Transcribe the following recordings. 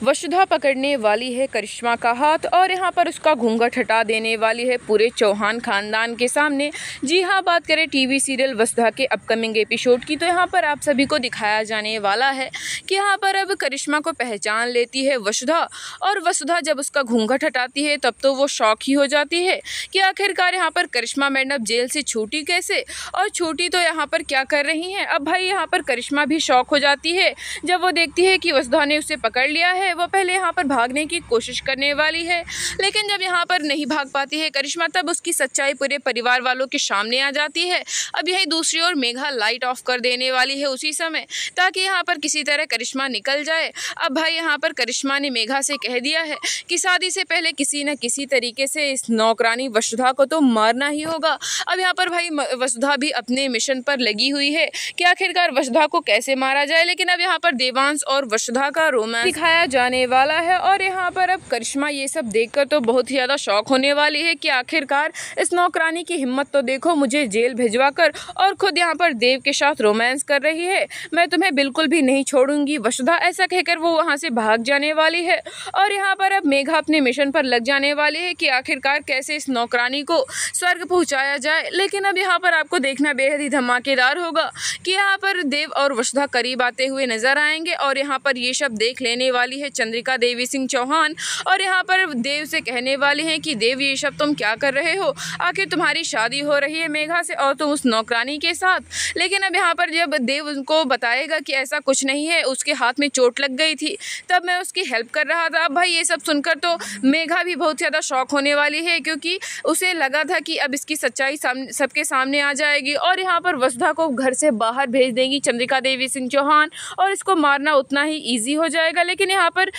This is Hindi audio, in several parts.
वसुधा पकड़ने वाली है करिश्मा का हाथ और यहाँ पर उसका घूंघट हटा देने वाली है पूरे चौहान खानदान के सामने। जी हाँ, बात करें टीवी सीरियल वसुधा के अपकमिंग एपिसोड की, तो यहाँ पर आप सभी को दिखाया जाने वाला है कि यहाँ पर अब करिश्मा को पहचान लेती है वसुधा। और वसुधा जब उसका घूंघट हटाती है तब तो वो शौक ही हो जाती है कि आखिरकार यहाँ पर करिश्मा मैडम जेल से छूटी कैसे, और छूटी तो यहाँ पर क्या कर रही हैं। अब भाई यहाँ पर करिश्मा भी शौक हो जाती है जब वो देखती है कि वसुधा ने उसे पकड़ लिया है। वो पहले यहाँ पर भागने की कोशिश करने वाली है, लेकिन जब यहाँ पर नहीं भाग पाती है करिश्मा, तब उसकी सच्चाई पूरे परिवार वालों के सामने आ जाती है। अब यही दूसरी ओर मेघा लाइट ऑफ कर देने वाली है उसी समय, ताकि यहाँ पर किसी तरह करिश्मा निकल जाए। अब भाई यहाँ पर करिश्मा ने मेघा से कह दिया है कि शादी से पहले किसी न किसी तरीके से इस नौकरानी वसुधा को तो मारना ही होगा। अब यहाँ पर भाई वसुधा भी अपने मिशन पर लगी हुई है कि आखिरकार वसुधा को कैसे मारा जाए। लेकिन अब यहाँ पर देवांश और वसुधा का रोमांस दिखाया जाने वाला है और यहाँ पर अब करिश्मा ये सब देखकर तो बहुत ही ज़्यादा शौक होने वाली है कि आखिरकार इस नौकरानी की हिम्मत तो देखो, मुझे जेल भिजवा कर और खुद यहाँ पर देव के साथ रोमांस कर रही है। मैं तुम्हें बिल्कुल भी नहीं छोड़ूंगी वसुधा, ऐसा कहकर वो वहाँ से भाग जाने वाली है। और यहाँ पर अब मेघा अपने मिशन पर लग जाने वाली है कि आखिरकार कैसे इस नौकरानी को स्वर्ग पहुँचाया जाए। लेकिन अब यहाँ पर आपको देखना बेहद ही धमाकेदार होगा कि यहाँ पर देव और वसुधा करीब आते हुए नजर आएंगे और यहाँ पर ये सब देख लेने वाली है चंद्रिका देवी सिंह चौहान। और यहाँ पर देव से कहने वाले हैं कि देव, ये सब तुम क्या कर रहे हो, आखिर तुम्हारी शादी हो रही है मेघा से और तुम उस नौकरानी के साथ। लेकिन अब यहाँ पर जब देव उनको बताएगा कि ऐसा कुछ नहीं है, उसके हाथ में चोट लग गई थी, तब मैं उसकी हेल्प कर रहा था। अब भाई ये सब सुनकर तो मेघा भी बहुत ज़्यादा शॉक होने वाली है, क्योंकि उसे लगा था कि अब इसकी सच्चाई सबके सामने आ जाएगी और यहाँ पर वसुधा को घर से बाहर भेज देंगी चंद्रिका देवी सिंह चौहान और इसको मारना उतना ही ईजी हो जाएगा। लेकिन यहाँ पर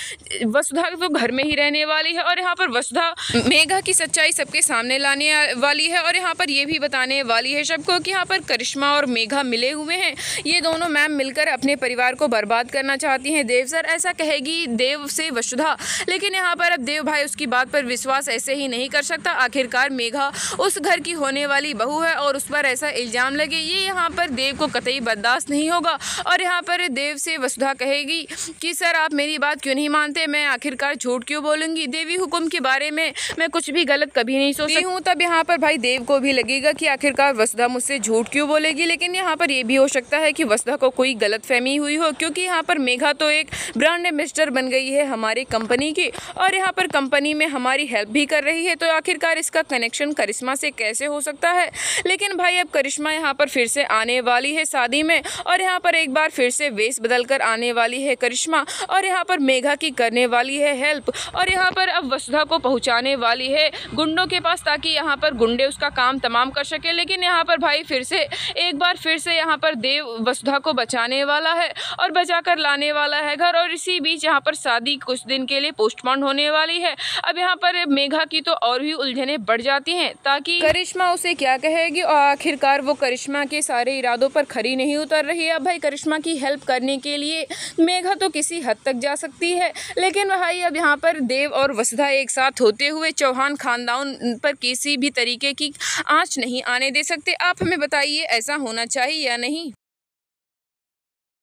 वसुधा तो घर में ही रहने वाली है और यहाँ पर वसुधा मेघा की सच्चाई सबके सामने लाने वाली है और यहाँ पर ये भी बताने वाली है सबको कि यहाँ पर करिश्मा और मेघा मिले हुए हैं। ये दोनों मैम मिलकर अपने परिवार को बर्बाद करना चाहती हैं देव सर, ऐसा कहेगी देव से वसुधा। लेकिन यहाँ पर अब देव भाई उसकी बात पर विश्वास ऐसे ही नहीं कर सकता। आखिरकार मेघा उस घर की होने वाली बहू है और उस पर ऐसा इल्ज़ाम लगे, ये यहाँ पर देव को कतई बर्दाश्त नहीं होगा। और यहाँ पर देव से वसुधा कहेगी कि सर आप मेरी बात क्यों नहीं मानते, मैं आखिरकार झूठ क्यों बोलूँगी, देवी हुक्म के बारे में मैं कुछ भी गलत कभी नहीं सोचती हूँ। तब यहाँ पर भाई देव को भी लगेगा कि आखिरकार वसुधा मुझसे झूठ क्यों बोलेगी। लेकिन यहाँ पर ये भी हो सकता है कि वसुधा को कोई गलतफहमी हुई हो, क्योंकि यहाँ पर मेघा तो एक ब्रांड एम्बेसडर बन गई है हमारी कंपनी की और यहाँ पर कंपनी में हमारी हेल्प भी कर रही है, तो आखिरकार इसका कनेक्शन करिश्मा से कैसे हो सकता है। लेकिन भाई अब करिश्मा यहाँ पर फिर से आने वाली है शादी में और यहाँ पर एक बार फिर से वेश बदल कर आने वाली है करिश्मा और यहाँ पर मेघा की करने वाली है हेल्प और यहाँ पर अब वसुधा को पहुँचाने वाली है गुंडों के पास, ताकि यहाँ पर गुंडे उसका काम तमाम कर सके। लेकिन यहाँ पर भाई फिर से एक बार फिर से यहाँ पर देव वसुधा को बचाने वाला है और बचा कर लाने वाला है घर। और इसी बीच यहाँ पर शादी कुछ दिन के लिए पोस्टपोन होने वाली है। अब यहाँ पर मेघा की तो और भी उलझनें बढ़ जाती हैं, ताकि करिश्मा उसे क्या कहेगी और आखिरकार वो करिश्मा के सारे इरादों पर खरी नहीं उतर रही है। अब भाई करिश्मा की हेल्प करने के लिए मेघा तो किसी हद तक जा सकती है, लेकिन भाई अब यहाँ पर देव और वसुधा एक साथ होते हुए चौहान खानदान पर किसी भी तरीके की आंच नहीं आने दे सकते। आप हमें बताइए ऐसा होना चाहिए या नहीं।